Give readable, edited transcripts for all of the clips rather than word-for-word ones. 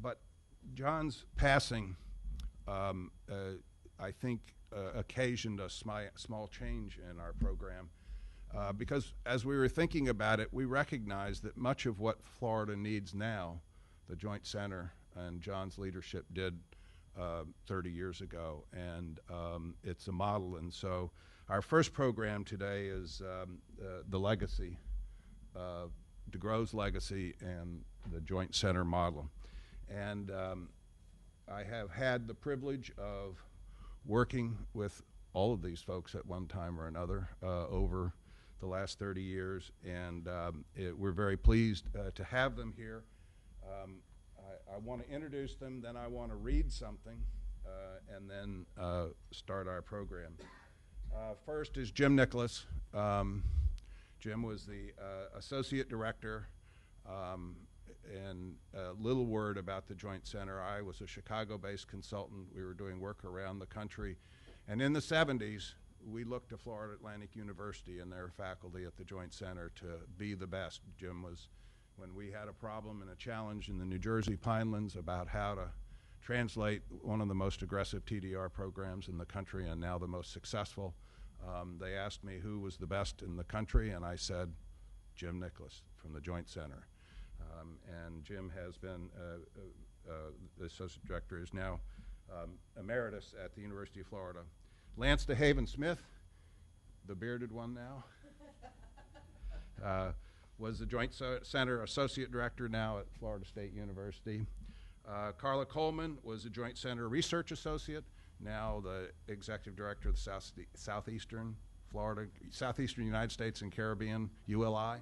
But John's passing, I think, occasioned a small change in our program. Because as we were thinking about it, we recognized that much of what Florida needs now, the Joint Center and John's leadership did 30 years ago, and it's a model. And so our first program today is the legacy, DeGrove's legacy and the Joint Center model. And I have had the privilege of working with all of these folks at one time or another over the last 30 years, and we're very pleased to have them here. I want to introduce them, then I want to read something, and then start our program. First is Jim Nicholas. Jim was the Associate Director, and a little word about the Joint Center. I was a Chicago-based consultant. We were doing work around the country. And in the 70s, we looked to Florida Atlantic University and their faculty at the Joint Center to be the best. Jim was, when we had a problem and a challenge in the New Jersey Pinelands about how to translate one of the most aggressive TDR programs in the country and now the most successful, they asked me who was the best in the country, and I said, Jim Nicholas from the Joint Center. And Jim has been, the Associate Director is now Emeritus at the University of Florida. Lance DeHaven-Smith, the bearded one now, was the Joint Center Associate Director now at Florida State University. Carla Coleman was the Joint Center Research Associate, now the Executive Director of the Southeastern United States and Caribbean, ULI.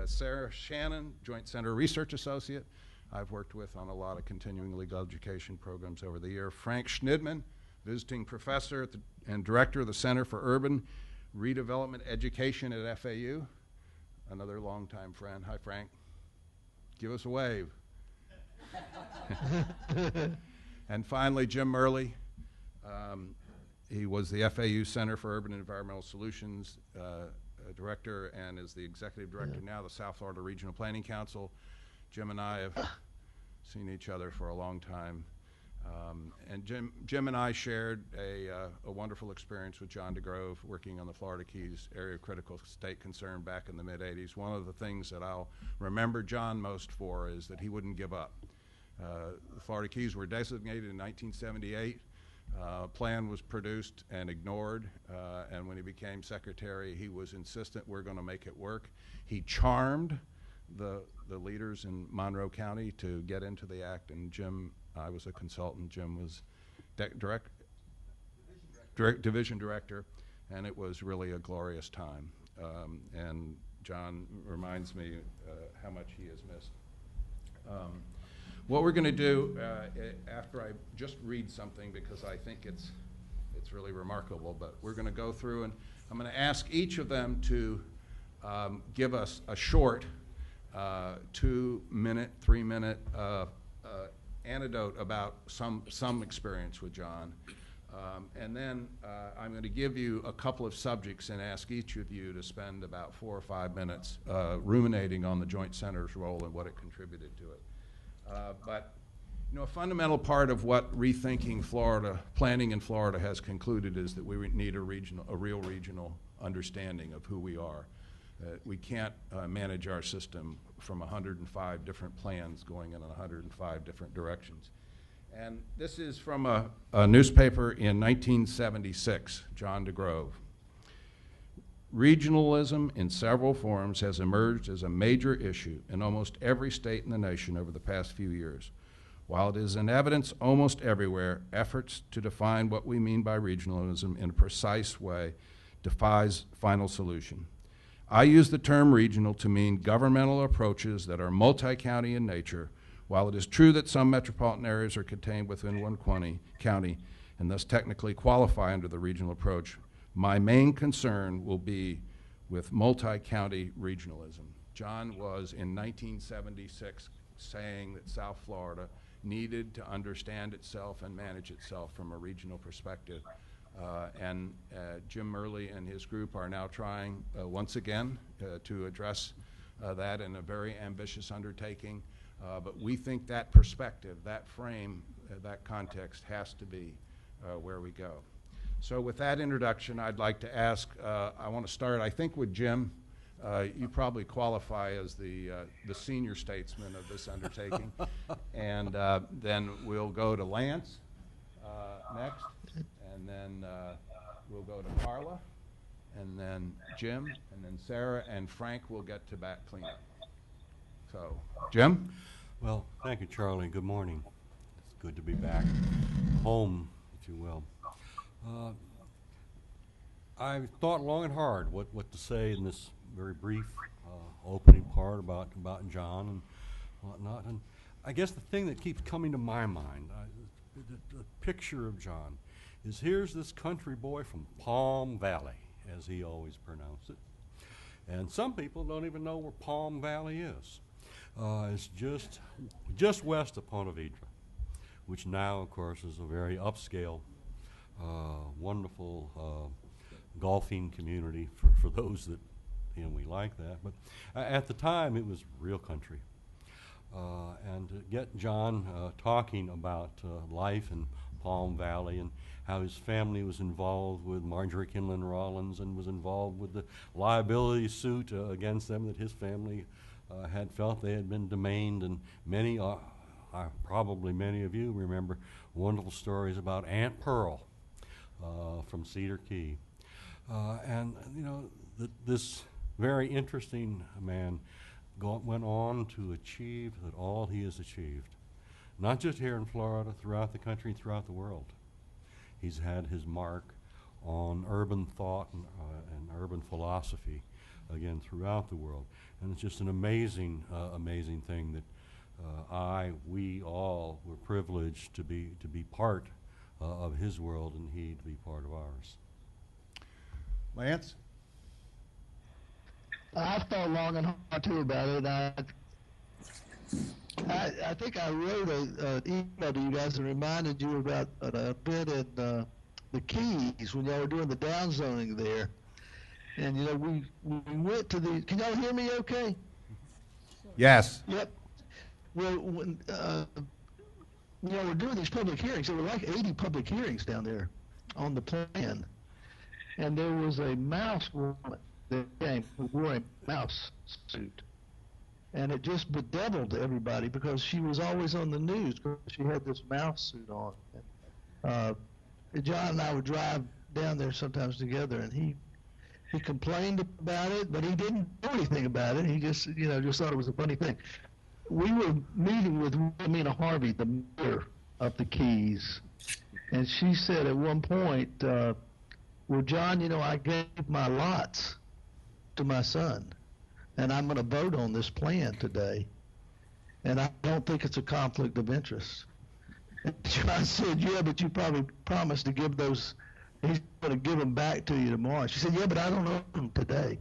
Sarah Shannon, Joint Center Research Associate, I've worked with on a lot of continuing legal education programs over the year. Frank Schnidman, Visiting Professor and Director of the Center for Urban Redevelopment Education at FAU, another longtime friend. Hi, Frank. Give us a wave. And finally, Jim Murley. He was the FAU Center for Urban and Environmental Solutions Director and is the Executive Director now of the South Florida Regional Planning Council. Jim and I have seen each other for a long time. And Jim and I shared a wonderful experience with John DeGrove working on the Florida Keys Area of Critical State Concern back in the mid-'80s. One of the things that I'll remember John most for is that he wouldn't give up. The Florida Keys were designated in 1978. A plan was produced and ignored, and when he became secretary, he was insistent we're going to make it work. He charmed the leaders in Monroe County to get into the act, and Jim, I was a consultant, Jim was division director, and it was really a glorious time. And John reminds me how much he has missed. What we're going to do after I just read something, because I think it's really remarkable, but we're going to go through and I'm going to ask each of them to give us a short 2-minute, 3-minute anecdote about some experience with John. And then I'm going to give you a couple of subjects and ask each of you to spend about 4 or 5 minutes ruminating on the Joint Center's role and what it contributed to it. But you know, a fundamental part of what rethinking Florida, planning in Florida has concluded is that we need a real regional understanding of who we are. We can't manage our system from 105 different plans going in 105 different directions. And this is from a newspaper in 1976, John DeGrove. Regionalism in several forms has emerged as a major issue in almost every state in the nation over the past few years. While it is in evidence almost everywhere, efforts to define what we mean by regionalism in a precise way defies final solution. I use the term regional to mean governmental approaches that are multi-county in nature. While it is true that some metropolitan areas are contained within one county and thus technically qualify under the regional approach, my main concern will be with multi-county regionalism. John was in 1976 saying that South Florida needed to understand itself and manage itself from a regional perspective. And Jim Murley and his group are now trying once again to address that in a very ambitious undertaking. But we think that perspective, that frame, that context has to be where we go. So with that introduction, I'd like to ask, I want to start, I think, with Jim. You probably qualify as the senior statesman of this undertaking. And then we'll go to Lance next, and then we'll go to Carla, and then Jim, and then Sarah, and Frank will get to back cleanup. So, Jim? Well, thank you, Charlie. Good morning. It's good to be back home, if you will. I thought long and hard what to say in this very brief opening part about John and whatnot. And I guess the thing that keeps coming to my mind, the picture of John, is here's this country boy from Palm Valley, as he always pronounced it. And some people don't even know where Palm Valley is. It's just west of Ponte Vedra, which now, of course, is a very upscale, wonderful golfing community for those that, we like that. But at the time, it was real country. And to get John talking about life in Palm Valley and how his family was involved with Marjorie Kinlan Rollins and was involved with the liability suit against them that his family had felt they had been demeaned, and many, probably many of you remember wonderful stories about Aunt Pearl from Cedar Key. And, this very interesting man went on to achieve all he has achieved, not just here in Florida, throughout the country, throughout the world. He's had his mark on urban thought and urban philosophy, again, throughout the world. And it's just an amazing, amazing thing that we all were privileged to be part of his world, and he to be part of ours. Lance? I thought long and hard too about it. I think I wrote an email to you guys and reminded you about a bit in the Keys when y'all were doing the downzoning there. And we went to the. Can y'all hear me? Okay. Yes. Yep. Well, when we're doing these public hearings, there were like 80 public hearings down there on the plan, and there was a mouse woman that came who wore a mouse suit, and it just bedeviled everybody because she was always on the news because she had this mouse suit on. John and I would drive down there sometimes together, and he complained about it, but he didn't do anything about it. He just thought it was a funny thing. We were meeting with Wilhelmina Harvey, the mayor of the Keys, and she said at one point, well, John, I gave my lots to my son, and I'm going to vote on this plan today, and I don't think it's a conflict of interest. And John said, yeah, but you probably promised to give those. He's going to give them back to you tomorrow. She said, yeah, but I don't know him today.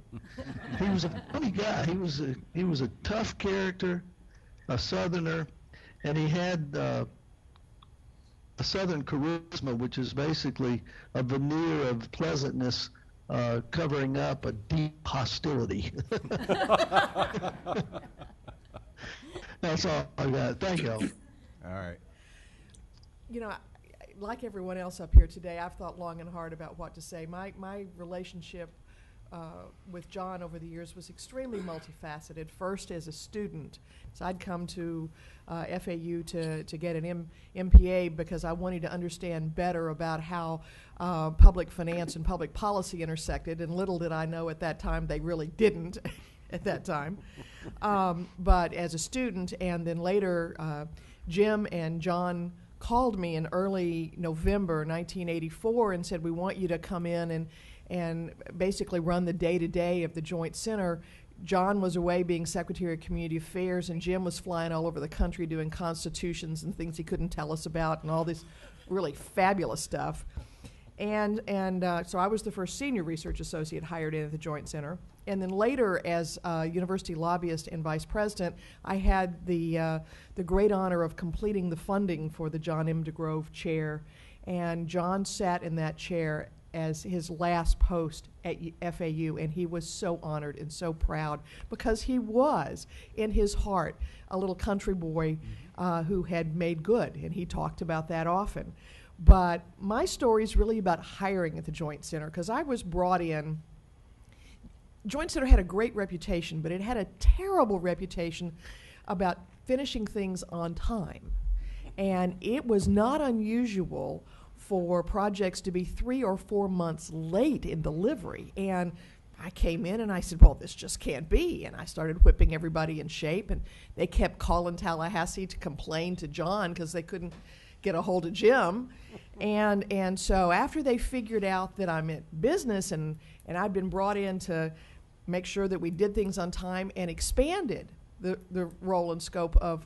He was a funny guy. He was a tough character, a Southerner, and he had a Southern charisma, which is basically a veneer of pleasantness covering up a deep hostility. That's all I got. Thank you. All right. Like everyone else up here today, I've thought long and hard about what to say. My relationship with John over the years was extremely multifaceted. First, as a student, so I'd come to FAU to get an MPA because I wanted to understand better about how public finance and public policy intersected, and little did I know at that time they really didn't at that time. But as a student, and then later, Jim and John called me in early November 1984 and said, we want you to come in and basically run the day-to-day of the Joint Center. John was away being Secretary of Community Affairs, and Jim was flying all over the country doing constitutions and things he couldn't tell us about and all this really fabulous stuff. And so I was the first senior research associate hired in at the Joint Center. And then later, as university lobbyist and vice president, I had the great honor of completing the funding for the John M. DeGrove chair. And John sat in that chair as his last post at FAU, and he was so honored and so proud because he was, in his heart, a little country boy who had made good, and he talked about that often. But my story is really about hiring at the Joint Center, because I was brought in. Joint Center had a great reputation, but it had a terrible reputation about finishing things on time. And it was not unusual for projects to be 3 or 4 months late in delivery. And I came in and I said, well, this just can't be. And I started whipping everybody in shape, and they kept calling Tallahassee to complain to John because they couldn't get a hold of Jim. And so after they figured out that I'm in business and I'd been brought in to make sure that we did things on time and expanded the role and scope of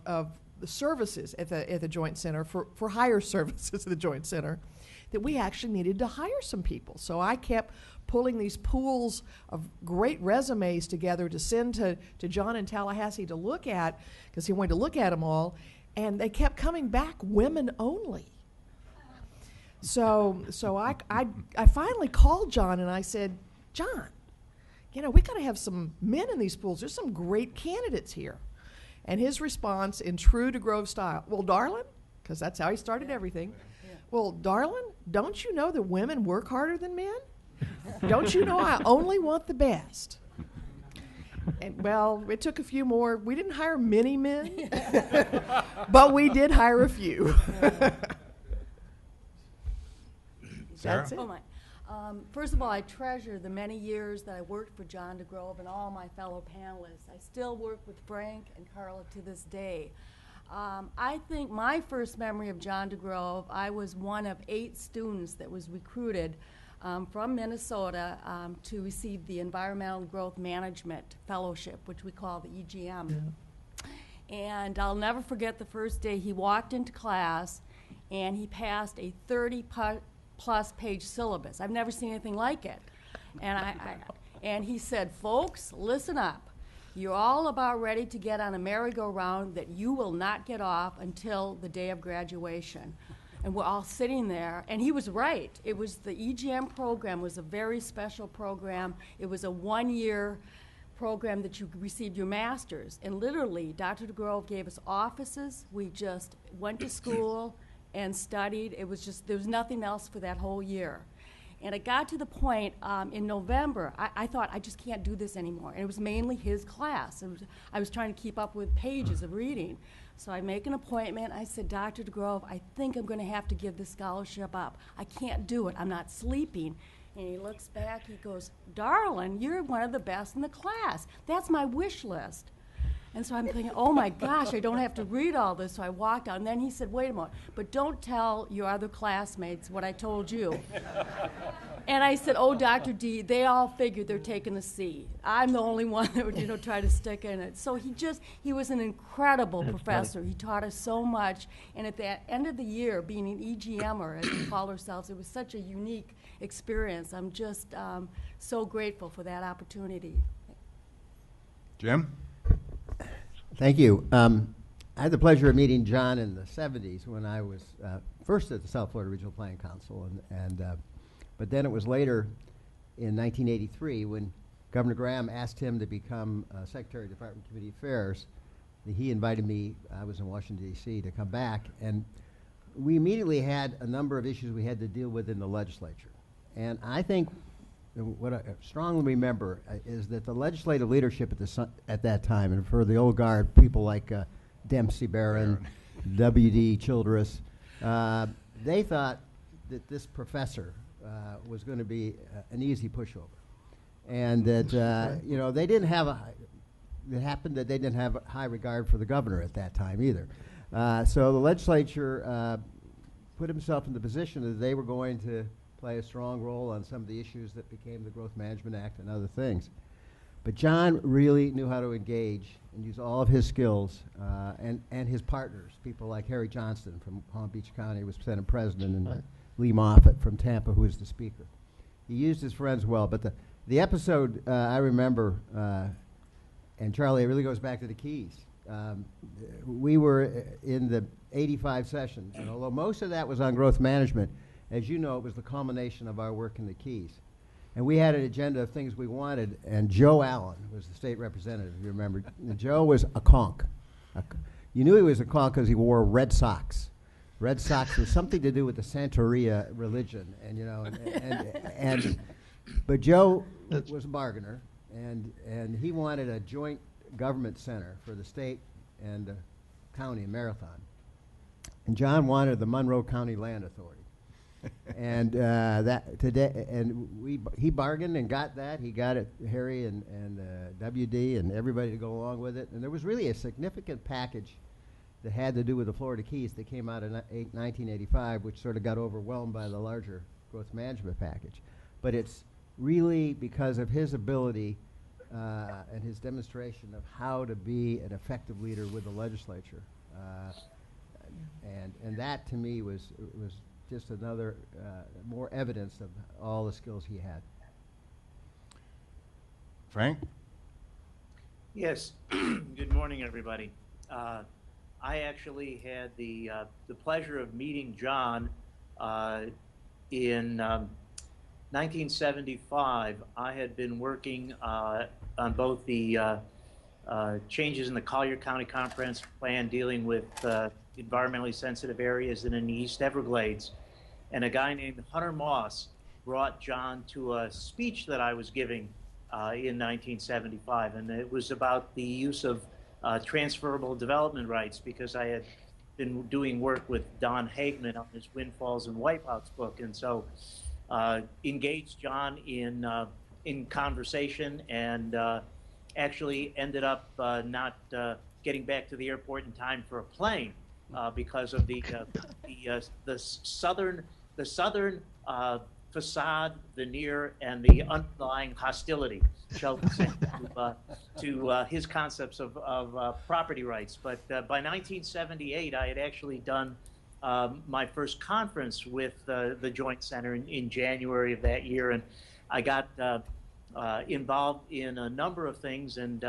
the services at the Joint Center for higher services at the Joint Center, that we actually needed to hire some people. So I kept pulling these pools of great resumes together to send to John in Tallahassee to look at, because he wanted to look at them all, and they kept coming back women only. So I finally called John and I said, John, you know, we got to have some men in these pools. There's some great candidates here. And his response, in true DeGrove's style, well, darling, because that's how he started everything. Yeah. Well, darling, don't you know that women work harder than men? Don't you know I only want the best? And, well, it took a few more. We didn't hire many men, but we did hire a few. That's it. Oh my. First of all, I treasure the many years that I worked for John DeGrove and all my fellow panelists. I still work with Frank and Carla to this day. I think my first memory of John DeGrove, I was one of 8 students that was recruited from Minnesota to receive the Environmental Growth Management Fellowship, which we call the EGM. Yeah. And I'll never forget the first day he walked into class and he passed a 30-plus page syllabus. I've never seen anything like it. And and he said, folks, listen up. You're all about ready to get on a merry-go-round that you will not get off until the day of graduation. And we're all sitting there, and he was right. It was the EGM program was a very special program. It was a 1-year program that you received your master's. And literally, Dr. DeGrove gave us offices. We just went to school and studied. It was just, there was nothing else for that whole year. And it got to the point in November, I thought, I just can't do this anymore. And it was mainly his class. I was trying to keep up with pages of reading. So I make an appointment. I said, Dr. DeGrove, I think I'm going to have to give this scholarship up. I can't do it. I'm not sleeping. And he looks back. He goes, darling, you're one of the best in the class. That's my wish list. And so I'm thinking, oh my gosh, I don't have to read all this. So I walked out. And then he said, wait a moment, but don't tell your other classmates what I told you. And I said, oh, Dr. D, they all figured they're taking a C. I'm the only one that would, try to stick in it. So he was an incredible professor. He taught us so much. And at the end of the year, being an EGMer, as we call ourselves, it was such a unique experience. I'm just so grateful for that opportunity. Jim? Thank you. I had the pleasure of meeting John in the 70s when I was first at the South Florida Regional Planning Council, but then it was later in 1983 when Governor Graham asked him to become Secretary of Department of Community Affairs. He invited me, I was in Washington, D.C., to come back, and we immediately had a number of issues we had to deal with in the legislature. And I think what I strongly remember is that the legislative leadership at that time, and for the old guard, people like Dempsey Barron, W.D. Childress, they thought that this professor was going to be an easy pushover. And that, they didn't have it happened that they didn't have a high regard for the governor at that time either. So the legislature put himself in the position that they were going to play a strong role on some of the issues that became the Growth Management Act and other things. But John really knew how to engage and use all of his skills and his partners, people like Harry Johnston from Palm Beach County, who was Senate President, and Lee Moffitt from Tampa, who was the Speaker. He used his friends well, but the episode I remember, and Charlie, it really goes back to the Keys. We were in the 85 sessions, and although most of that was on growth management, as you know, it was the culmination of our work in the Keys. And we had an agenda of things we wanted, and Joe Allen was the state representative, you remember. And Joe was a conch. You knew he was a conch because he wore red socks. Red socks was something to do with the Santeria religion, and you know, but Joe was a bargainer, and he wanted a joint government center for the state and the county in Marathon. And John wanted the Monroe County Land Authority. And he bargained and got that. He got it, Harry and WD and everybody to go along with it. And there was really a significant package that had to do with the Florida Keys that came out in 1985, which sort of got overwhelmed by the larger growth management package. But it's really because of his ability and his demonstration of how to be an effective leader with the legislature. And that, to me, was just another more evidence of all the skills he had. Frank? Yes. Good morning, everybody. I actually had the pleasure of meeting John in 1975. I had been working on both the changes in the Collier County Comprehensive Plan dealing with environmentally sensitive areas and in the East Everglades. And a guy named Hunter Moss brought John to a speech that I was giving in 1975. And it was about the use of transferable development rights, because I had been doing work with Don Hagman on his Windfalls and Wipeouts book. And so engaged John in conversation, and actually ended up not getting back to the airport in time for a plane because of the southern facade, veneer, and the underlying hostility, shall we say, to his concepts of property rights. But by 1978, I had actually done my first conference with the Joint Center in January of that year, and I got involved in a number of things. And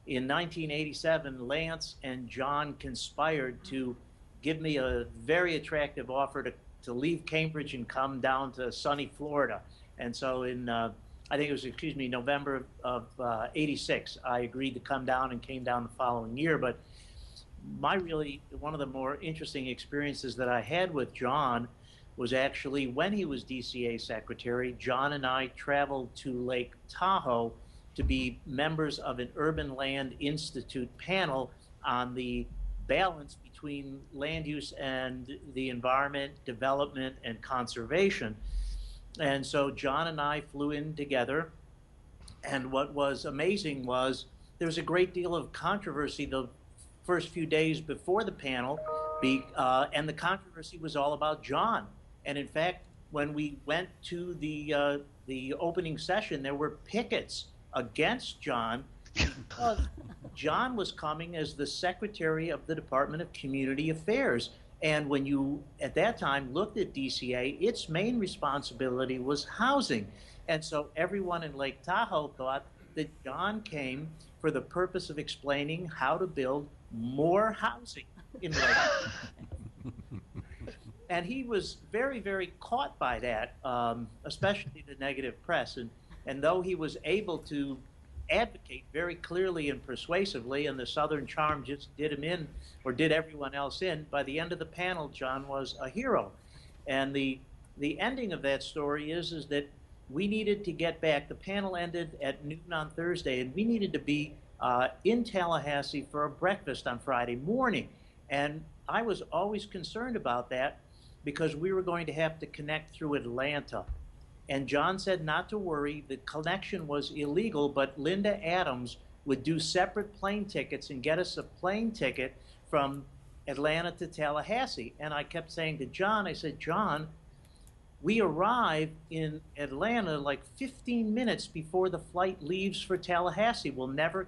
in 1987, Lance and John conspired to give me a very attractive offer to leave Cambridge and come down to sunny Florida. And so in, I think it was, November of 86, I agreed to come down and came down the following year. But one of the more interesting experiences that I had with John was actually when he was DCA secretary. John and I traveled to Lake Tahoe to be members of an Urban Land Institute panel on the balance between land use and the environment, development, and conservation. And so John and I flew in together, and what was amazing was there was a great deal of controversy the first few days before the panel, and the controversy was all about John. And in fact, when we went to the opening session, there were pickets against John because John was coming as the secretary of the Department of Community Affairs. And when you, at that time, looked at DCA, its main responsibility was housing. And so everyone in Lake Tahoe thought that John came for the purpose of explaining how to build more housing in Lake Tahoe. And he was very, very caught by that, especially the negative press. And though he was able to advocate very clearly and persuasively, and the Southern charm just did him in, or did everyone else in, by the end of the panel, John was a hero. And the ending of that story is that we needed to get back. The panel ended at noon on Thursday, and we needed to be in Tallahassee for a breakfast on Friday morning. And I was always concerned about that because we were going to have to connect through Atlanta. And John said not to worry, the connection was illegal, but Linda Adams would do separate plane tickets and get us a plane ticket from Atlanta to Tallahassee. And I kept saying to John, I said, John, we arrive in Atlanta like 15 minutes before the flight leaves for Tallahassee. We'll never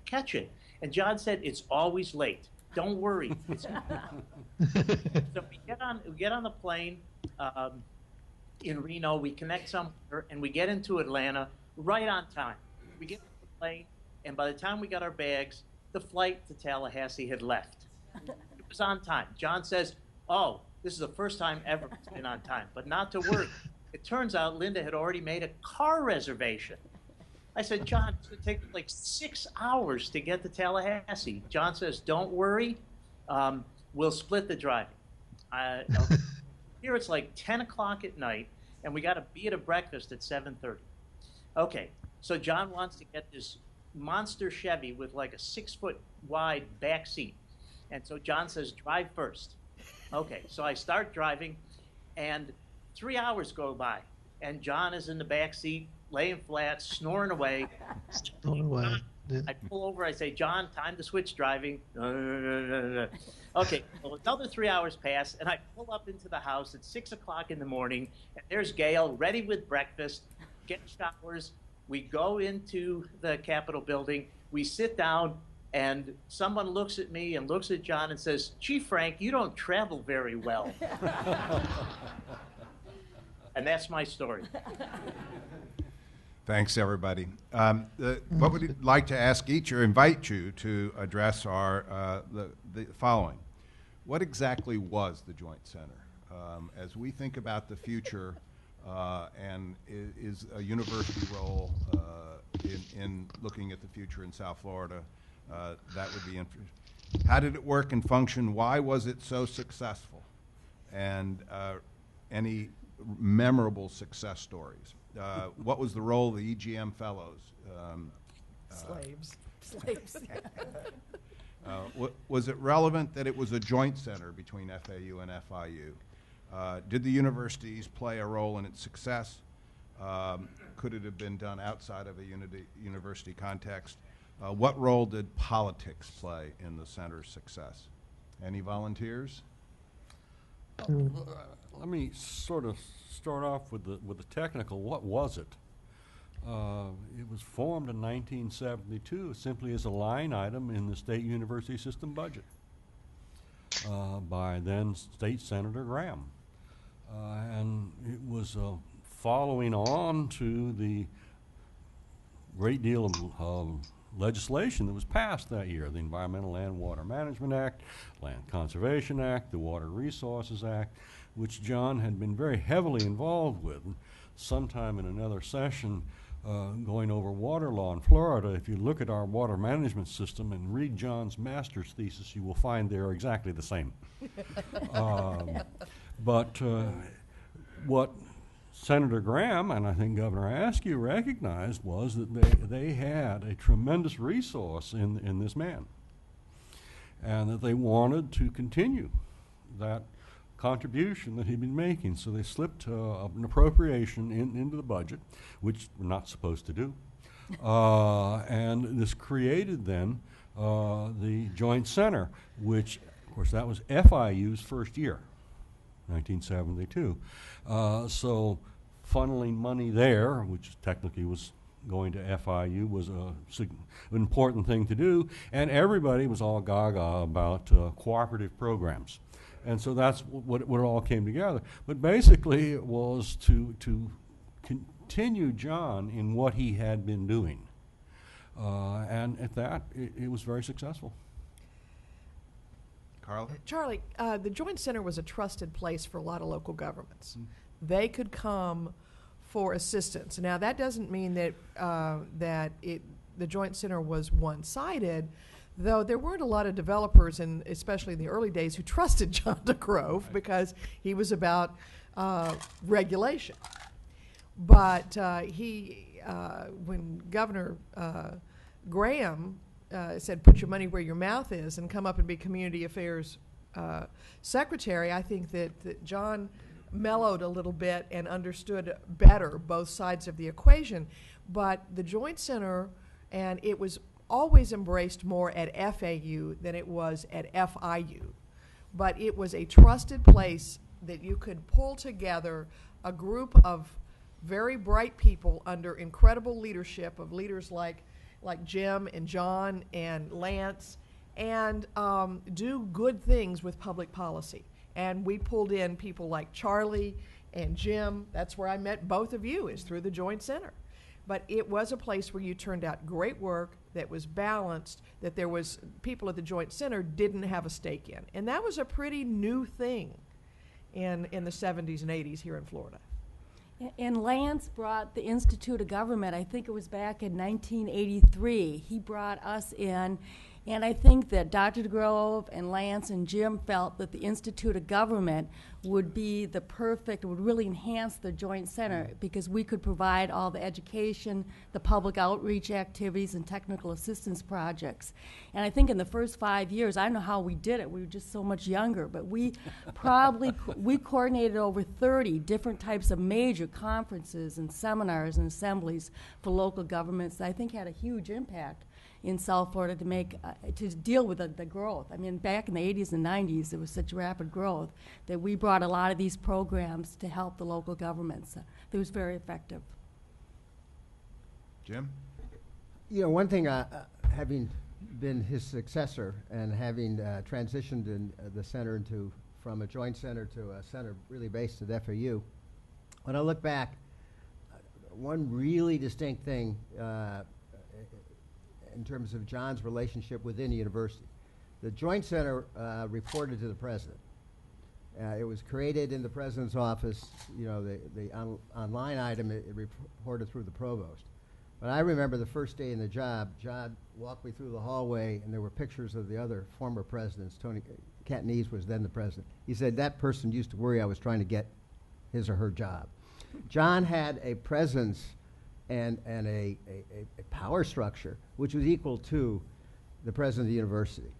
catch it. And John said, it's always late. Don't worry. So we get on the plane in Reno, we connect somewhere, and we get into Atlanta right on time. We get on the plane, and by the time we got our bags, the flight to Tallahassee had left. It was on time. John says, oh, this is the first time ever it's been on time, but not to worry. It turns out Linda had already made a car reservation. I said, John, it's going to take like 6 hours to get to Tallahassee. John says, don't worry, we'll split the driving. Here it's like 10 o'clock at night, and we got to be at a breakfast at 7:30. Okay, so John wants to get this monster Chevy with like a 6-foot wide back seat. And so John says, drive first. Okay, so I start driving, and 3 hours go by, and John is in the back seat, laying flat, snoring away. I pull over, I say, John, time to switch driving. Okay, well, another 3 hours pass, and I pull up into the house at 6 o'clock in the morning, and there's Gail ready with breakfast, get showers. We go into the Capitol building, we sit down, and someone looks at me and looks at John and says, Chief Frank, you don't travel very well. And that's my story. Thanks, everybody. What we'd like to ask each or invite you to address are the following. What exactly was the Joint Center? As we think about the future, and is a university role in looking at the future in South Florida, that would be interesting. How did it work and function? Why was it so successful? And any memorable success stories. What was the role of the EGM fellows? Slaves. Was it relevant that it was a joint center between FAU and FIU? Did the universities play a role in its success? Could it have been done outside of a university context? What role did politics play in the center's success? Any volunteers? Let me sort of start off with the technical. What was it? It was formed in 1972 simply as a line item in the state university system budget by then State Senator Graham. And it was following on to the great deal of legislation that was passed that year, the Environmental Land Water Management Act, Land Conservation Act, the Water Resources Act, which John had been very heavily involved with. Sometime in another session, going over water law in Florida, if you look at our water management system and read John's master's thesis, you will find they're exactly the same. But what Senator Graham and I think Governor Askew recognized was that they had a tremendous resource in this man, and that they wanted to continue that contribution that he'd been making. So they slipped an appropriation into the budget, which we're not supposed to do. And this created then the Joint Center, which, of course, that was FIU's first year, 1972. So funneling money there, which technically was going to FIU, was an important thing to do, and everybody was all gaga about cooperative programs. And so that's what it all came together. But basically it was to continue John in what he had been doing. And at that, it was very successful. Carla? Charlie, the Joint Center was a trusted place for a lot of local governments. They could come for assistance. Now, that doesn't mean that the Joint Center was one-sided, though there weren't a lot of developers, and especially in the early days, who trusted John DeGrove because he was about regulation. But when Governor Graham said, put your money where your mouth is and come up and be community affairs secretary, I think that John mellowed a little bit and understood better both sides of the equation. But the Joint Center, and it was always embraced more at FAU than it was at FIU. But it was a trusted place that you could pull together a group of very bright people under incredible leadership of leaders like Jim and John and Lance, and do good things with public policy. And we pulled in people like Charlie and Jim. That's where I met both of you, is through the Joint Center. But it was a place where you turned out great work that was balanced, that there was people at the Joint Center didn't have a stake in. And that was a pretty new thing in the 70s and 80s here in Florida. And Lance brought the Institute of Government, I think it was back in 1983. He brought us in, and I think that Dr. DeGrove and Lance and Jim felt that the Institute of Government would be the perfect, would really enhance the Joint Center because we could provide all the education, the public outreach activities, and technical assistance projects. And I think in the first 5 years, I don't know how we did it, we were just so much younger, but we probably, we coordinated over 30 different types of major conferences and seminars and assemblies for local governments that I think had a huge impact in South Florida to make, to deal with the growth. I mean, back in the 80s and 90s, there was such rapid growth that we brought a lot of these programs to help the local governments. It was very effective. Jim? You know, one thing, having been his successor and having transitioned in the center into, from a joint center to a center really based at FAU, when I look back, one really distinct thing in terms of John's relationship within the university. The Joint Center reported to the president. It was created in the president's office. You know, the online item, it reported through the provost. But I remember the first day in the job, John walked me through the hallway, and there were pictures of the other former presidents. Tony Catanese was then the president. He said that person used to worry I was trying to get his or her job. John had a presence and a power structure which was equal to the president of the university.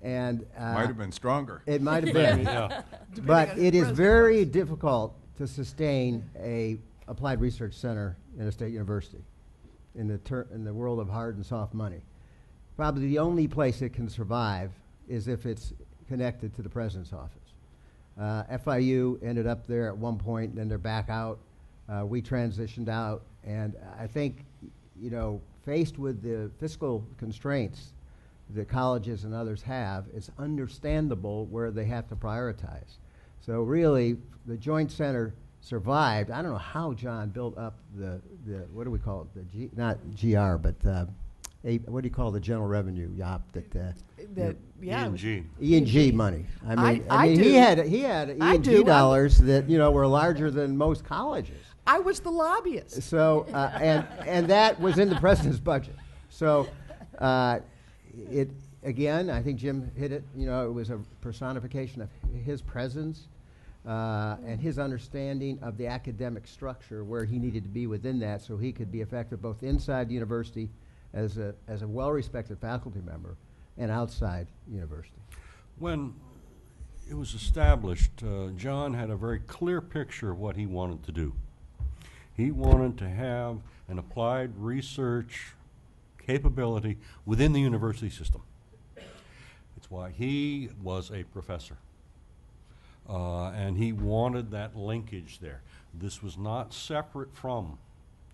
And Might have been stronger. it might have been, Yeah. but it is very difficult to sustain a applied research center in a state university in the world of hard and soft money. Probably the only place it can survive is if it's connected to the president's office. FIU ended up there at one point, and then they're back out. We transitioned out, and I think, you know, faced with the fiscal constraints that colleges and others have, it's understandable where they have to prioritize. So really, the Joint Center survived. I don't know how John built up the what do we call it? Not GR, but what do you call the general revenue, Yop? E&G. E&G money. I I mean, do. he had I do. E&G dollars that, you know, were larger than most colleges. I was the lobbyist. So and that was in the president's budget. So it again, I think Jim hit it. You know, it was a personification of his presence and his understanding of the academic structure where he needed to be within that, so he could be effective both inside the university as a well-respected faculty member and outside university. When it was established, John had a very clear picture of what he wanted to do. He wanted to have an applied research capability within the university system. It's why he was a professor. And he wanted that linkage there. This was not separate from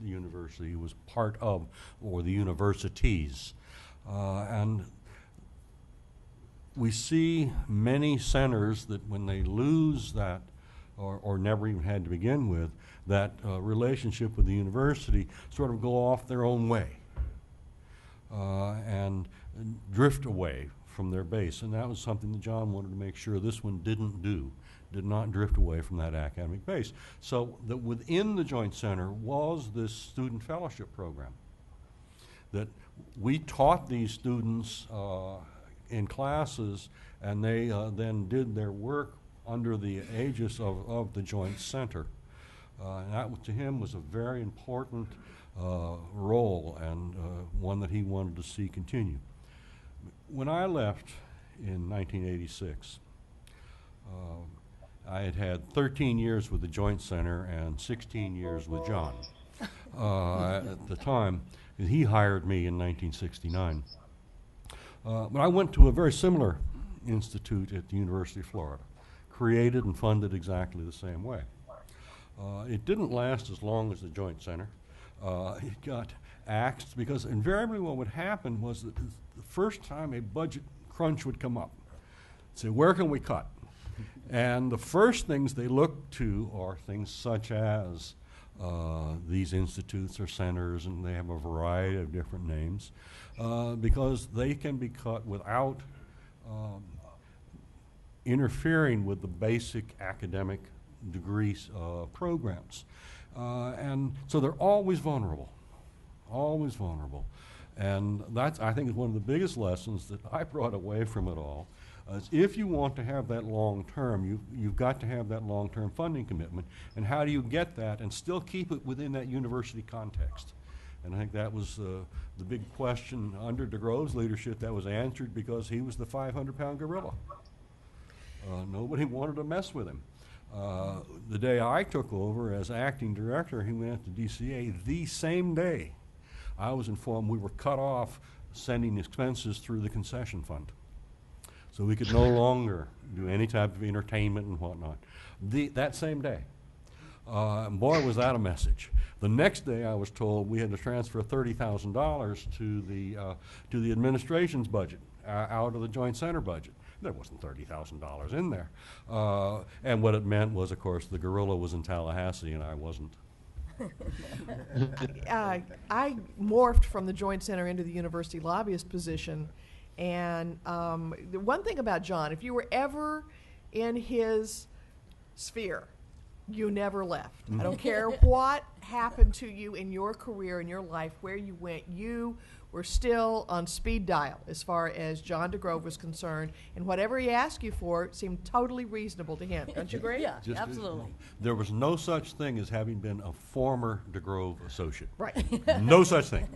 the university. It was part of, or the universities. And we see many centers that when they lose that, or never even had to begin with, that relationship with the university sort of go off their own way and drift away from their base. And that was something that John wanted to make sure this one did not drift away from that academic base. So that within the Joint Center was this student fellowship program that we taught these students in classes, and they then did their work under the aegis of the Joint Center. And that to him was a very important role, and one that he wanted to see continue. When I left in 1986, I had had 13 years with the Joint Center and 16 years with John. At the time, he hired me in 1969. But I went to a very similar institute at the University of Florida, created and funded exactly the same way. It didn't last as long as the Joint Center. It got axed because invariably what would happen was that the first time a budget crunch would come up, say, where can we cut? And the first things they look to are things such as these institutes or centers, and they have a variety of different names, because they can be cut without interfering with the basic academic degree programs. And so they're always vulnerable, always vulnerable. And that's, I think, is one of the biggest lessons that I brought away from it all. Is if you want to have that long term, you've got to have that long-term funding commitment. And how do you get that and still keep it within that university context? And I think that was the big question under DeGrove's leadership that was answered because he was the 500-pound gorilla. Nobody wanted to mess with him. The day I took over as acting director, he went to DCA the same day. I was informed we were cut off sending expenses through the concession fund. So we could no longer do any type of entertainment and whatnot. That same day. Boy, was that a message. The next day I was told we had to transfer $30,000 to the administration's budget, out of the Joint Center budget. There wasn't $30,000 in there. And what it meant was, of course, the gorilla was in Tallahassee and I wasn't. I morphed from the Joint Center into the university lobbyist position. And the one thing about John, if you were ever in his sphere, you never left. I don't care what happened to you in your career, in your life, where you went, you were still on speed dial as far as John DeGrove was concerned, and whatever he asked you for seemed totally reasonable to him. Don't you agree? Yeah, absolutely. There was no such thing as having been a former DeGrove associate. Right. No such thing.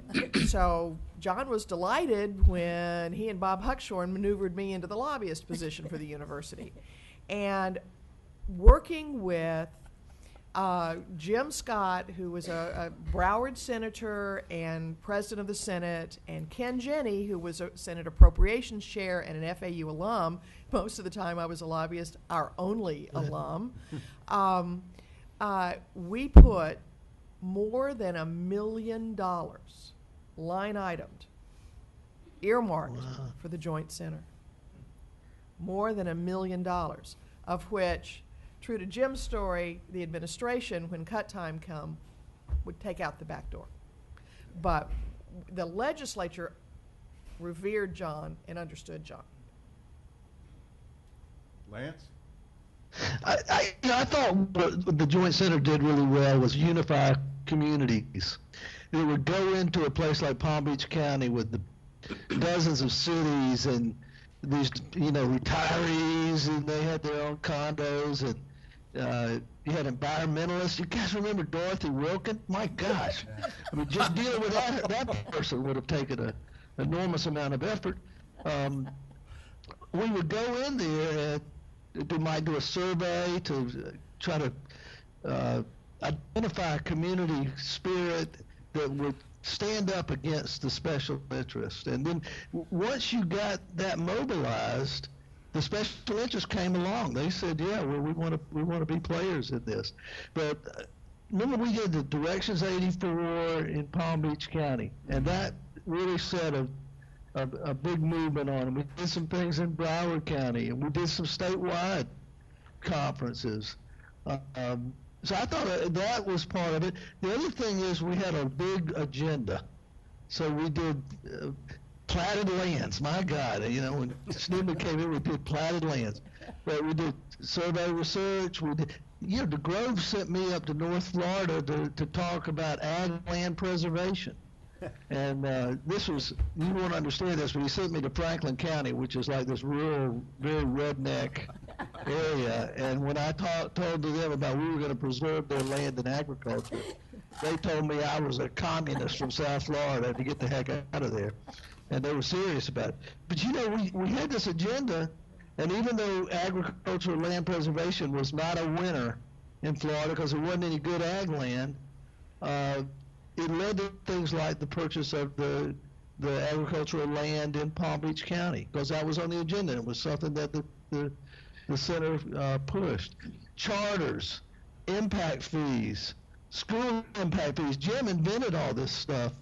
So John was delighted when he and Bob Huckshorn maneuvered me into the lobbyist position for the university. And working with Jim Scott, who was a Broward senator and president of the Senate, and Ken Jenney, who was a Senate Appropriations chair and an FAU alum. Most of the time I was a lobbyist, our only alum. We put more than $1 million line itemed, earmarked for the Joint Center. More than $1 million, of which, true to Jim's story, the administration, when cut time come, would take out the back door. But the legislature revered John and understood John. Lance? I thought what the Joint Center did really well was unify communities. It would go into a place like Palm Beach County with the dozens of cities and these, retirees, and they had their own condos, and you had environmentalists. You guys remember Dorothy Wilkin? My gosh. I mean, just dealing with that person would have taken an enormous amount of effort. We would go in there and might do a survey to try to identify a community spirit that would stand up against the special interest. And then once you got that mobilized, the special interest came along. They said, yeah, well, we want to be players in this. But remember, we did the Directions 84 in Palm Beach County, and that really set a big movement on it. We did some things in Broward County, and we did some statewide conferences. So I thought that was part of it. The other thing is we had a big agenda. So we did platted lands. My God, when Schnidman came in, we did platted lands. But we did survey research. We did, DeGrove sent me up to North Florida to talk about ag land preservation. And this was, you won't understand this, but he sent me to Franklin County, which is like this rural, very redneck area. And when I told to them about we were going to preserve their land and agriculture, they told me I was a communist from South Florida to get the heck out of there. And they were serious about it. But we had this agenda, and even though agricultural land preservation was not a winner in Florida because there wasn't any good ag land, it led to things like the purchase of the agricultural land in Palm Beach County, because that was on the agenda. It was something that the center pushed. Charters, impact fees, school impact fees. Jim invented all this stuff.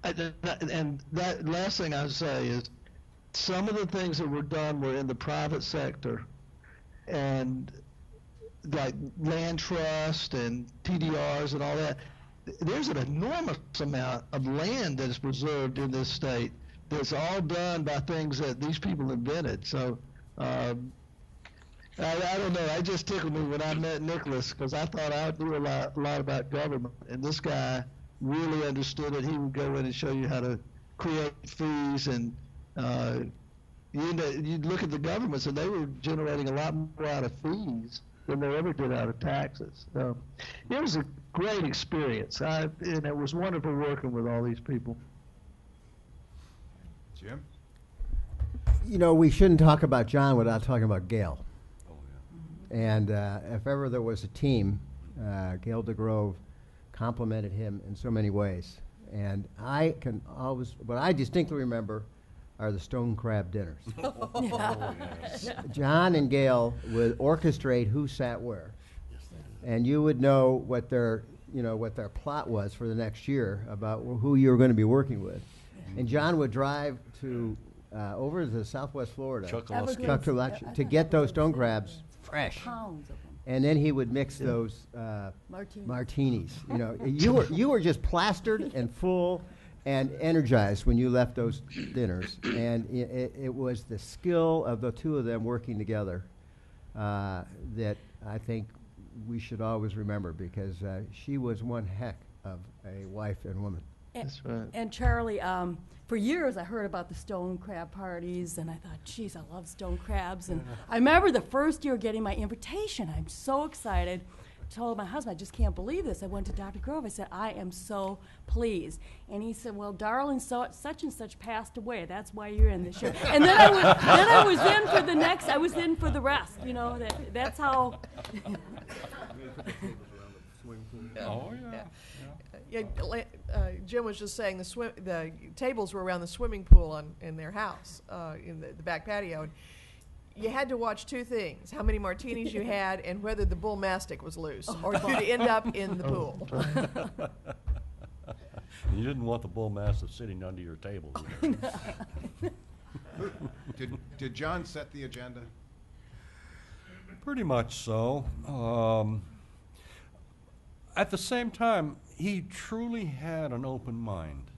And that last thing I would say is some of the things that were done were in the private sector, and like land trust and TDRs and all that. There's an enormous amount of land that is preserved in this state that's all done by things that these people invented. So I don't know. It just tickled me when I met Nicholas because I thought I knew a lot about government, and this guy really understood it. He would go in and show you how to create fees, and you'd look at the governments, and they were generating a lot more out of fees than they ever did out of taxes. So it was a great experience. And it was wonderful working with all these people. Jim? You know, we shouldn't talk about John without talking about Gail. Oh, yeah. And if ever there was a team, Gail DeGrove complimented him in so many ways. And I can always, what I distinctly remember are the stone crab dinners. Yes. John and Gail would orchestrate who sat where. Yes, they did. And you would know what their plot was for the next year about who you were going to be working with. And John would drive to over to Southwest Florida Chuckaluska. to get those stone crabs fresh. Pounds of them. And then he would mix those Martinis. martinis. You know, you were just plastered and full and energized when you left those dinners. And it was the skill of the two of them working together that I think we should always remember, because she was one heck of a wife and woman. That's right. And Charlie, for years I heard about the stone crab parties, and I thought, geez, I love stone crabs. And I remember the first year getting my invitation. I'm so excited. Told my husband, I just can't believe this. I went to Dr. Grove. I said, I am so pleased. And he said, well, darling, such and such passed away. That's why you're in this year. And then I was in for the next. I was in for the rest. You know, that's how. Oh, yeah. Jim was just saying the tables were around the swimming pool in their house in the back patio. And you had to watch two things: how many martinis you had, and whether the bull mastiff was loose, or you'd end up in the pool. You didn't want the bull mastiff sitting under your table. Did John set the agenda? Pretty much so. At the same time, he truly had an open mind.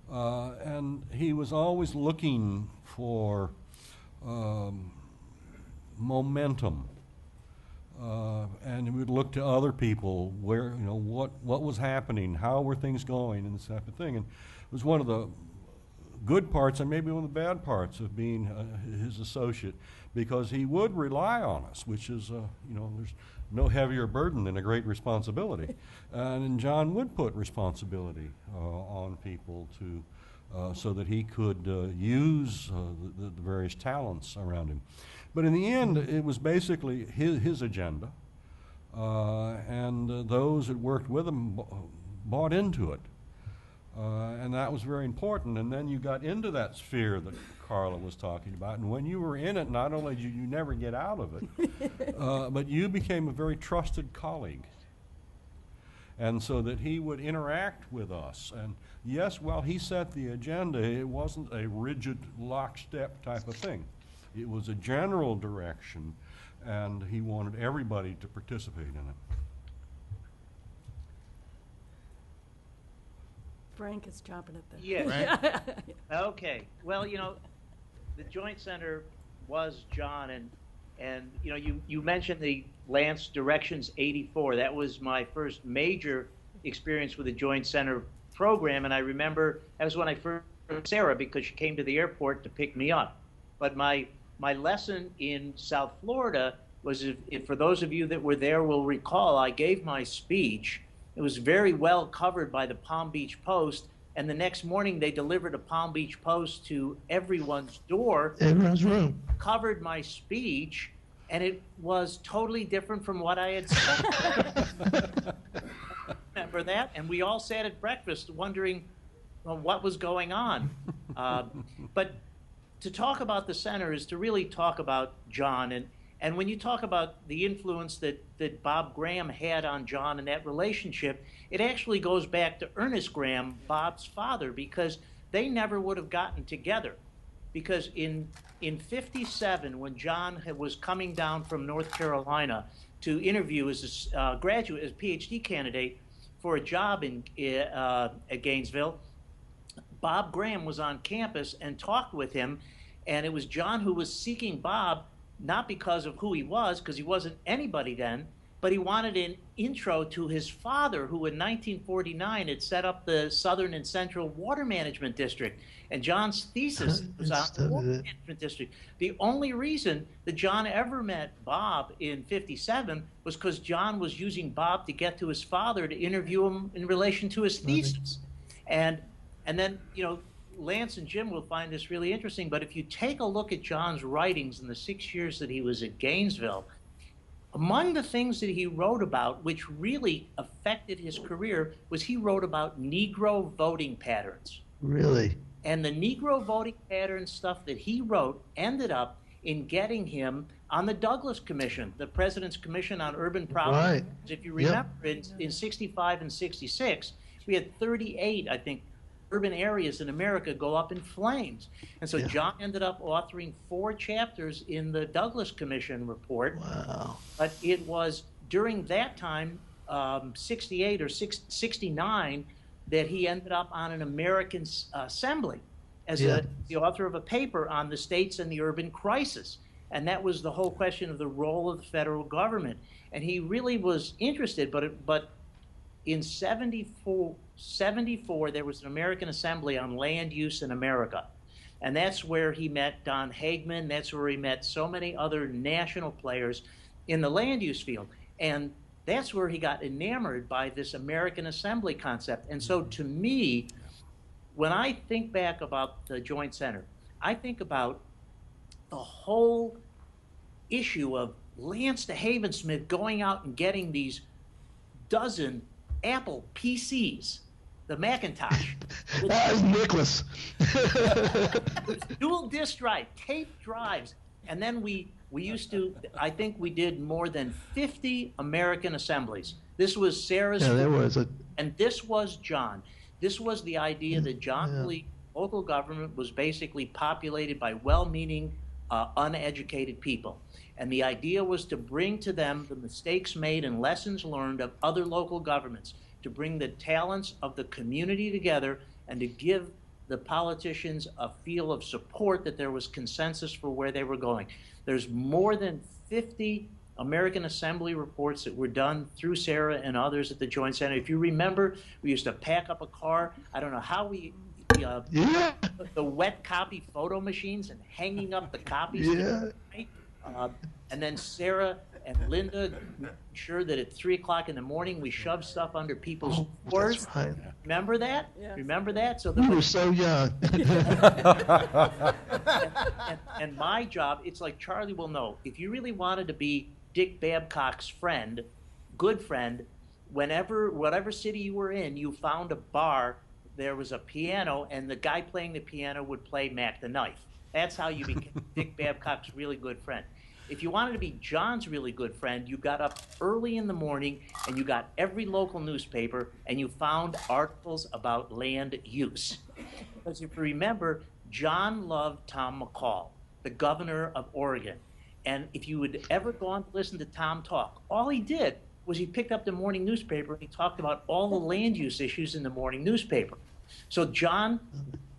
And he was always looking for momentum. And he would look to other people, where, you know, what was happening, how were things going, and this type of thing. And it was one of the good parts, and maybe one of the bad parts, of being his associate, because he would rely on us, which is, you know, there's no heavier burden than a great responsibility. And John would put responsibility on people to, so that he could use the various talents around him. But in the end, it was basically his agenda, and those that worked with him bought into it. And that was very important. And then you got into that sphere that Carla was talking about. And when you were in it, not only did you never get out of it, but you became a very trusted colleague. And so that he would interact with us. And yes, while he set the agenda, it wasn't a rigid lockstep type of thing. It was a general direction, and he wanted everybody to participate in it. Frank is chomping at the. Yes. Okay. Well, you know, the Joint Center was John, and you know, you mentioned the Lance Directions 84. That was my first major experience with the Joint Center program, and I remember that was when I first met Sarah, because she came to the airport to pick me up. But my lesson in South Florida was, if for those of you that were there will recall, I gave my speech. It was very well covered by the Palm Beach Post, and the next morning they delivered a Palm Beach Post to everyone's door. Everyone's room. Covered my speech, and it was totally different from what I had said. Remember that? And we all sat at breakfast wondering, well, what was going on. But to talk about the center is to really talk about John. And when you talk about the influence that Bob Graham had on John and that relationship, it actually goes back to Ernest Graham, Bob's father, because they never would have gotten together. Because in 57, when John was coming down from North Carolina to interview as a graduate, as a PhD candidate for a job at Gainesville, Bob Graham was on campus and talked with him, and it was John who was seeking Bob not because of who he was, because he wasn't anybody then, but he wanted an intro to his father, who in 1949 had set up the Southern and Central Water Management District. And John's thesis was on the Water Management District. The only reason that John ever met Bob in 57 was because John was using Bob to get to his father to interview him in relation to his thesis. And then, you know, Lance and Jim will find this really interesting, but if you take a look at John's writings in the 6 years that he was at Gainesville, among the things that he wrote about, which really affected his career, was he wrote about Negro voting patterns. Really? And the Negro voting pattern stuff that he wrote ended up in getting him on the Douglas Commission, the President's Commission on Urban Problems. Right. If you remember, in 65 and 66, we had 38, I think, urban areas in America go up in flames. And so John ended up authoring 4 chapters in the Douglas Commission report. Wow. But it was during that time, 68 or 69, that he ended up on an American Assembly as the author of a paper on the states and the urban crisis. And that was the whole question of the role of the federal government. And he really was interested, but in 74, there was an American Assembly on land use in America. And that's where he met Don Hagman. That's where he met so many other national players in the land use field. And that's where he got enamored by this American Assembly concept. And so to me, when I think back about the Joint Center, I think about the whole issue of Lance DeHaven-Smith going out and getting these dozen Apple PCs, the Macintosh. That was Nicholas. Dual disk drive, tape drives. And then we used to, I think we did more than 50 American assemblies. This was Sarah's. Yeah, there was a. And this was John. This was the idea that John believed local government was basically populated by well-meaning, uneducated people. And the idea was to bring to them the mistakes made and lessons learned of other local governments, to bring the talents of the community together and to give the politicians a feel of support that there was consensus for where they were going. There's more than 50 American Assembly reports that were done through Sarah and others at the Joint Center. If you remember, we used to pack up a car. I don't know how we the wet copy photo machines and hanging up the copies. And then Sarah and Linda made sure that at 3 o'clock in the morning we shoved stuff under people's doors. That's right. Remember that? Yes. Remember that? So We were so young. and my job, it's like Charlie will know, if you really wanted to be Dick Babcock's friend, good friend, whatever city you were in, you found a bar, there was a piano, and the guy playing the piano would play Mac the Knife. That's how you became Dick Babcock's really good friend. If you wanted to be John's really good friend, you got up early in the morning and you got every local newspaper and you found articles about land use. Because if you remember, John loved Tom McCall, the governor of Oregon. And if you would ever go on to listen to Tom talk, all he did was he picked up the morning newspaper and he talked about all the land use issues in the morning newspaper. So John,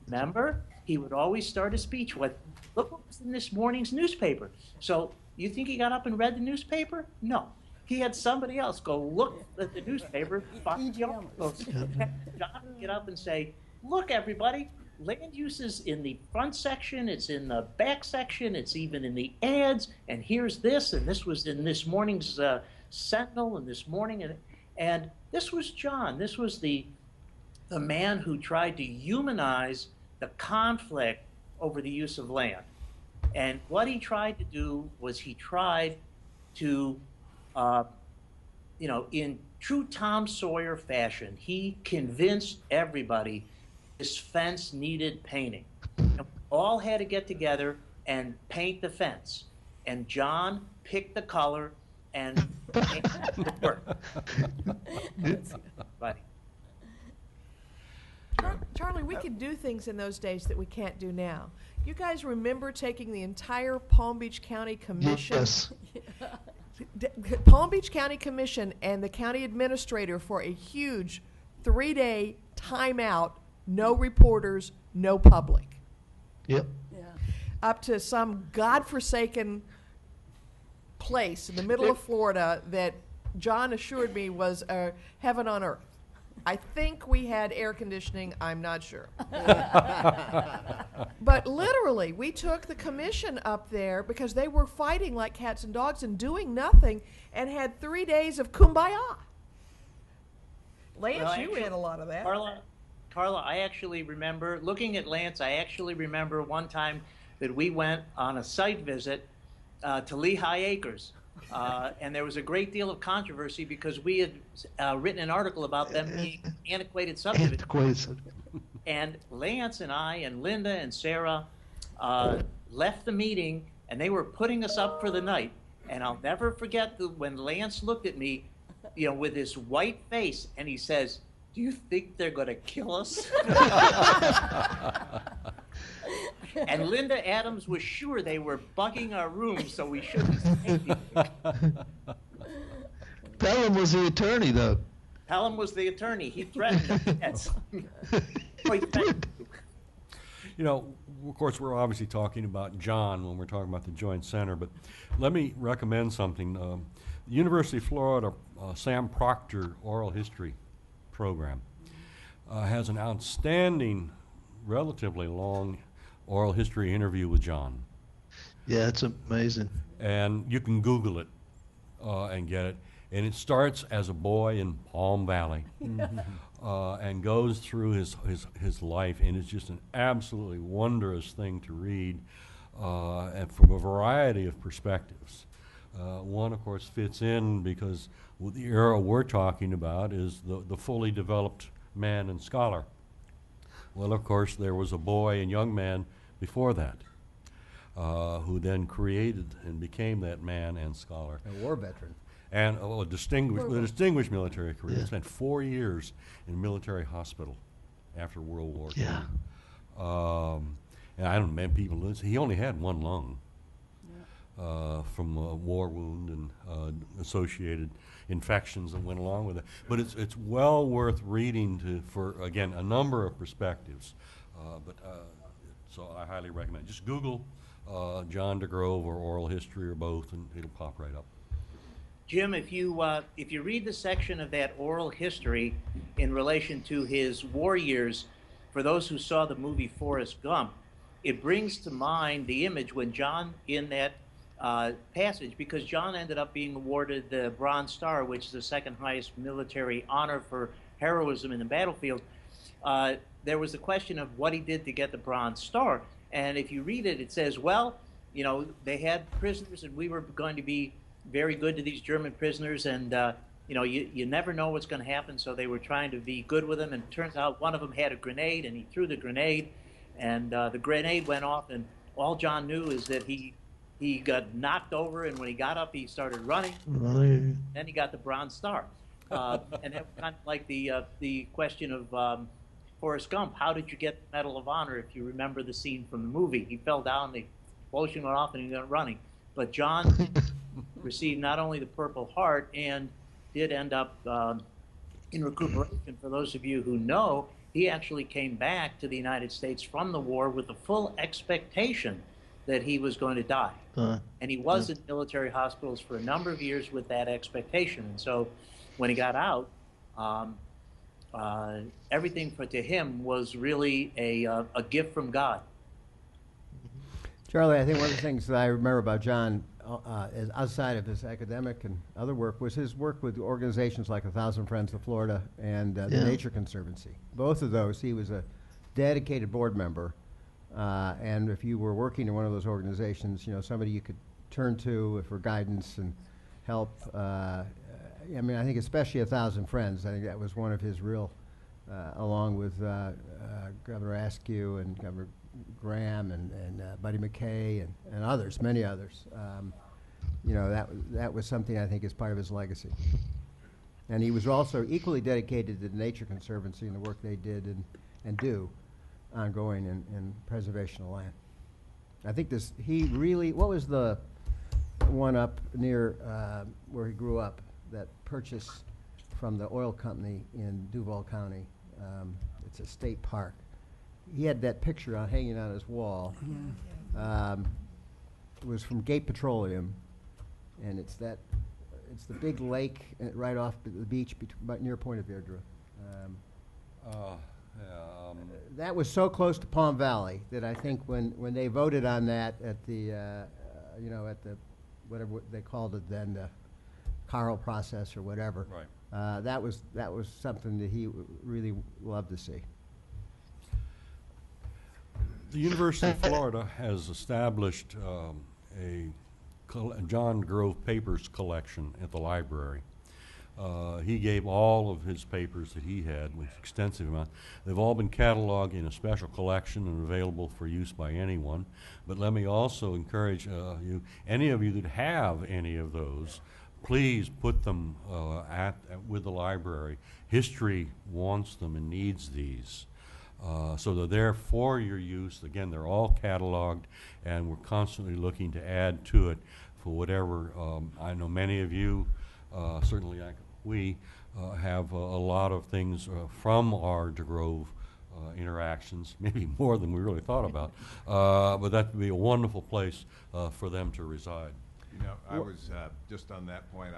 remember, he would always start a speech with, look what was in this morning's newspaper. So you think he got up and read the newspaper? No. He had somebody else go look at the newspaper, find the articles. John would get up and say, look, everybody, land use is in the front section, it's in the back section, it's even in the ads, and here's this, and this was in this morning's Sentinel, and this morning, and this was John. This was the man who tried to humanize the conflict over the use of land. And what he tried to do was he tried to, in true Tom Sawyer fashion, he convinced everybody this fence needed painting. And we all had to get together and paint the fence. And John picked the color and painted the work. Right. Charlie, we could do things in those days that we can't do now. You guys remember taking the entire Palm Beach County Commission? Yes. Palm Beach County Commission and the county administrator for a huge 3-day timeout, no reporters, no public. Yep. Yeah. Up to some godforsaken place in the middle of Florida that John assured me was heaven on earth. I think we had air conditioning. I'm not sure. But literally, we took the commission up there because they were fighting like cats and dogs and doing nothing, and had 3 days of kumbaya. Lance, Well, you had a lot of that. Carla, I actually remember, looking at Lance, I actually remember one time that we went on a site visit to Lehigh Acres. And there was a great deal of controversy because we had written an article about them being antiquated subdivisions. And Lance and I and Linda and Sarah left the meeting, and they were putting us up for the night. And I'll never forget when Lance looked at me, with his white face, and he says, "Do you think they're going to kill us?" And Linda Adams was sure they were bugging our room, so we shouldn't say anything. Pelham was the attorney, though. Pelham was the attorney. He threatened us. Of course, we're obviously talking about John when we're talking about the Joint Center, but let me recommend something. The University of Florida Sam Proctor Oral History program has an outstanding, relatively long oral history interview with John. Yeah, it's amazing. And you can Google it and get it. And it starts as a boy in Palm Valley and goes through his life, and it's just an absolutely wondrous thing to read and from a variety of perspectives. One, of course, fits in because the era we're talking about is the fully developed man and scholar. Well, of course, there was a boy and young man before that who then created and became that man and scholar. A war veteran. And a distinguished military career. Yeah. Spent 4 years in a military hospital after World War II. Yeah. And I don't know, people, he only had one lung from a war wound and associated infections that went along with it. But it's well worth reading for, again, a number of perspectives. So I highly recommend it. Just Google John DeGrove or oral history or both, and it'll pop right up. Jim, if you read the section of that oral history in relation to his war years, for those who saw the movie Forrest Gump, it brings to mind the image when John, in that passage, because John ended up being awarded the Bronze Star, which is the second highest military honor for heroism in the battlefield, there was the question of what he did to get the Bronze Star. And if you read it, it says, well, they had prisoners, and we were going to be very good to these German prisoners, and you never know what's going to happen, so they were trying to be good with them, and it turns out one of them had a grenade, and he threw the grenade, and the grenade went off, and all John knew is that he got knocked over, and when he got up, he started running. Then he got the Bronze Star. And that was kind of like the question of Forrest Gump. How did you get the Medal of Honor? If you remember the scene from the movie, he fell down, the explosion went off, and he went running. But John received not only the Purple Heart and did end up in recuperation. For those of you who know, he actually came back to the United States from the war with the full expectation that he was going to die. And he was in military hospitals for a number of years with that expectation. And so when he got out, everything to him was really a gift from God. Charlie, I think one of the things that I remember about John, is outside of his academic and other work, was his work with organizations like 1,000 Friends of Florida and the Nature Conservancy. Both of those, he was a dedicated board member. And if you were working in one of those organizations, somebody you could turn to for guidance and help. I think especially 1,000 Friends, I think that was one of his real, along with Governor Askew and Governor Graham and Buddy McKay and others, many others. That was something I think is part of his legacy. And he was also equally dedicated to the Nature Conservancy and the work they did and do ongoing in preservation of land. I think what was the one up near where he grew up that purchased from the oil company in Duval County? It's a state park. He had that picture hanging on his wall. It was from Gate Petroleum, and it's the big lake right off the beach near Point Vedra. That was so close to Palm Valley that I think when they voted on that at the at the whatever they called it then, the Carl process or whatever. Right. That was something that he really loved to see. The University of Florida has established a John Grove papers collection at the library. He gave all of his papers that he had, with extensive amount. They've all been cataloged in a special collection and available for use by anyone. But let me also encourage any of you that have any of those, please put them with the library. History wants them and needs these. So they're there for your use. Again, they're all cataloged, and we're constantly looking to add to it for whatever. I know many of you, certainly we have a lot of things from our DeGrove interactions, maybe more than we really thought about. But that would be a wonderful place for them to reside. You know, I was just on that point.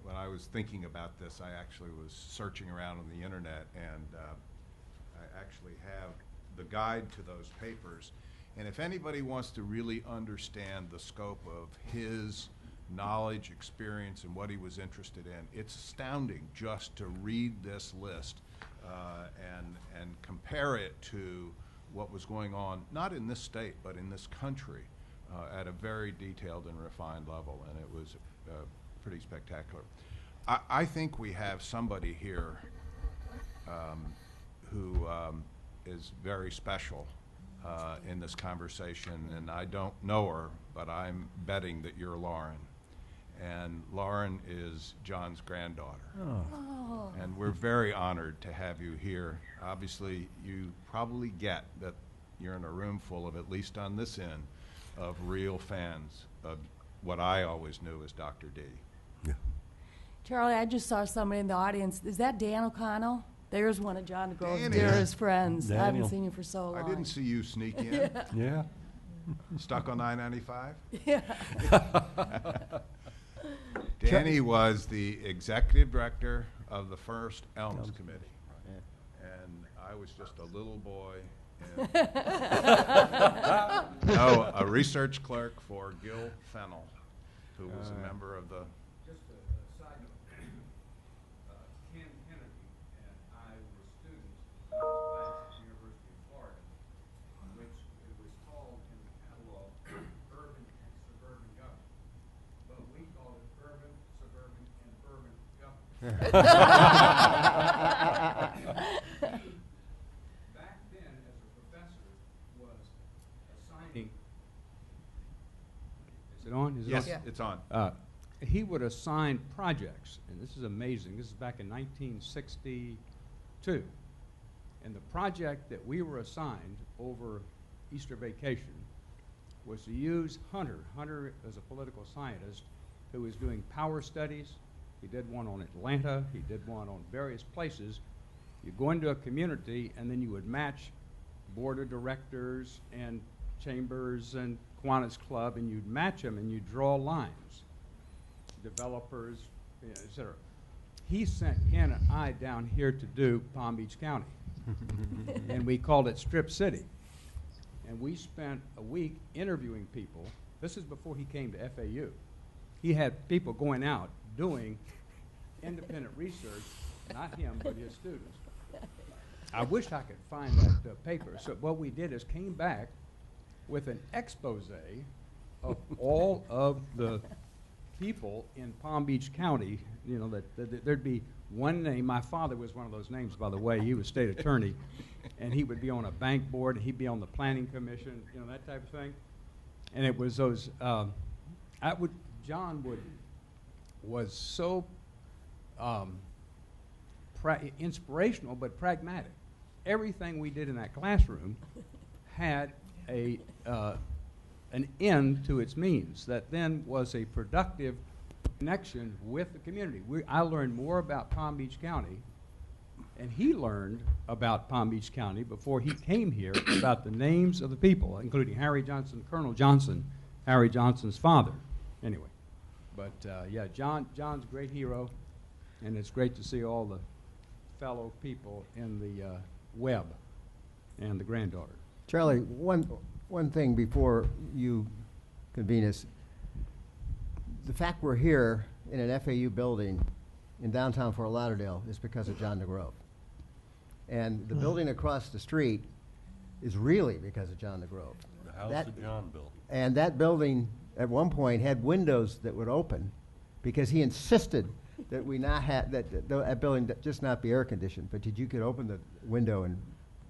When I was thinking about this, I actually was searching around on the internet, and I actually have the guide to those papers. And if anybody wants to really understand the scope of his knowledge, experience, and what he was interested in, it's astounding just to read this list and compare it to what was going on, not in this state, but in this country, at a very detailed and refined level, and it was pretty spectacular. I think we have somebody here who is very special in this conversation, and I don't know her, but I'm betting that you're Lauren. And Lauren is John's granddaughter. Oh. And we're very honored to have you here. Obviously, you probably get that you're in a room full of, at least on this end, of real fans of what I always knew as Dr. D. Yeah. Charlie, I just saw somebody in the audience. Is that Dan O'Connell? There's one of John DeGrove's Danny. dearest friends. I haven't Daniel. seen you for so long. I didn't see you sneak in. Yeah. Stuck on 995? Yeah. Danny was the executive director of the first Elms Committee. And I was just a little boy. No, a research clerk for Gil Fennell, who was a member of the... Just a side note, Ken Kennedy and I were students at the University of Florida, which it was called in the catalog urban and suburban government. But we called it urban, suburban, and urban government. Back then, as a professor, was assigning. Is it on? Is it Yes, on? Yeah. it's on. He would assign projects, and this is amazing. This is back in 1962. And the project that we were assigned over Easter vacation was to use Hunter. Hunter is a political scientist who was doing power studies. He did one on Atlanta. He did one on various places. You go into a community, and then you would match board of directors and chambers and Kiwanis Club, and you'd match them, and you'd draw lines, developers, et cetera. He sent Ken and I down here to do Palm Beach County, and we called it Strip City. And we spent a week interviewing people. This is before he came to FAU. He had people going out doing independent research, not him, but his students. I wish I could find that paper. So what we did is came back with an expose of all of the people in Palm Beach County. You know, that there'd be one name. My father was one of those names, by the way. He was state attorney, and he would be on a bank board, and he'd be on the planning commission, you know, that type of thing. And it was those. John was so inspirational, but pragmatic. Everything we did in that classroom had an end to its means that then was a productive connection with the community. I learned more about Palm Beach County, and he learned about Palm Beach County before he came here about the names of the people, including Harry Johnson, Colonel Johnson, Harry Johnson's father. Anyway. But yeah, John's a great hero, and it's great to see all the fellow people in the web and the granddaughter. Charlie, one thing before you convene us. The fact we're here in an FAU building in downtown Fort Lauderdale is because of John DeGrove. And the building across the street is really because of John DeGrove. The house that John built. And that building at one point had windows that would open because he insisted that we not have that building just not be air conditioned, but you could open the window and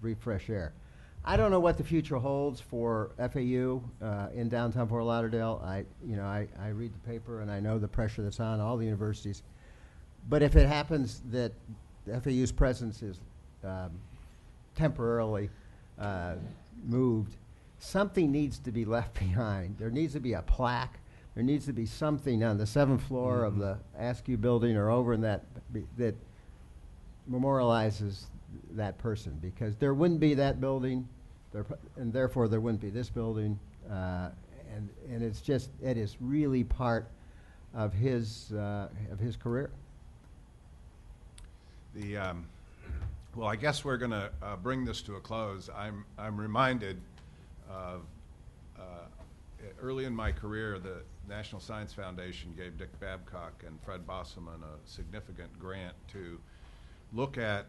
breathe fresh air. I don't know what the future holds for FAU in downtown Fort Lauderdale. I read the paper and I know the pressure that's on all the universities. But if it happens that FAU's presence is temporarily moved, something needs to be left behind. There needs to be a plaque. There needs to be something on the 7th floor of the Askew building or over in that memorializes that person, because there wouldn't be that building, and therefore there wouldn't be this building, and it is really part of his career. Well, I guess we're going to bring this to a close. I'm reminded of early in my career, the National Science Foundation gave Dick Babcock and Fred Bosselman a significant grant to look at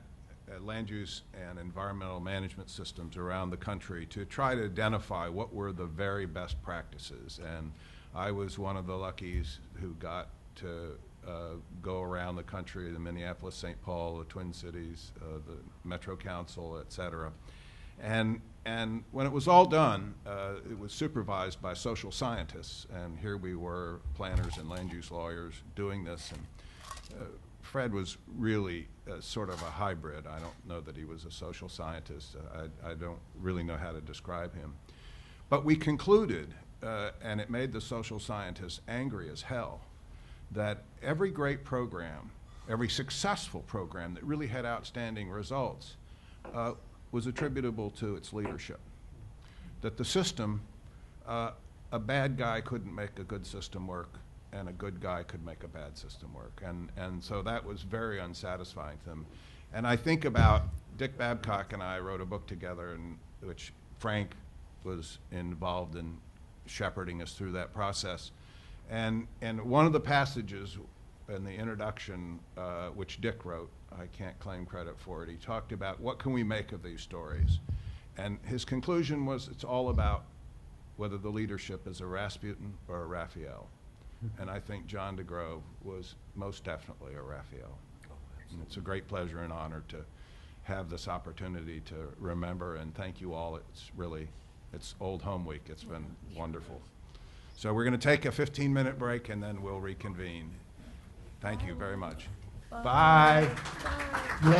land use and environmental management systems around the country to try to identify what were the very best practices. And I was one of the luckies who got to go around the country, the Minneapolis, St. Paul, the Twin Cities, the Metro Council, et cetera. And when it was all done, it was supervised by social scientists, and here we were, planners and land use lawyers, doing this. And Fred was really sort of a hybrid. I don't know that he was a social scientist. I don't really know how to describe him. But we concluded, and it made the social scientists angry as hell, that every great program, every successful program that really had outstanding results was attributable to its leadership. That the system, a bad guy couldn't make a good system work, and a good guy could make a bad system work. And so that was very unsatisfying to them. And I think about Dick Babcock and I wrote a book together in which Frank was involved in shepherding us through that process. And one of the passages in the introduction, which Dick wrote, I can't claim credit for it, he talked about what can we make of these stories. And his conclusion was it's all about whether the leadership is a Rasputin or a Raphael. And I think John DeGrove was most definitely a Raphael. And it's a great pleasure and honor to have this opportunity to remember, and thank you all. It's Old Home Week. It's been wonderful. So we're going to take a 15-minute break, and then we'll reconvene. Thank you very much. Bye. Bye.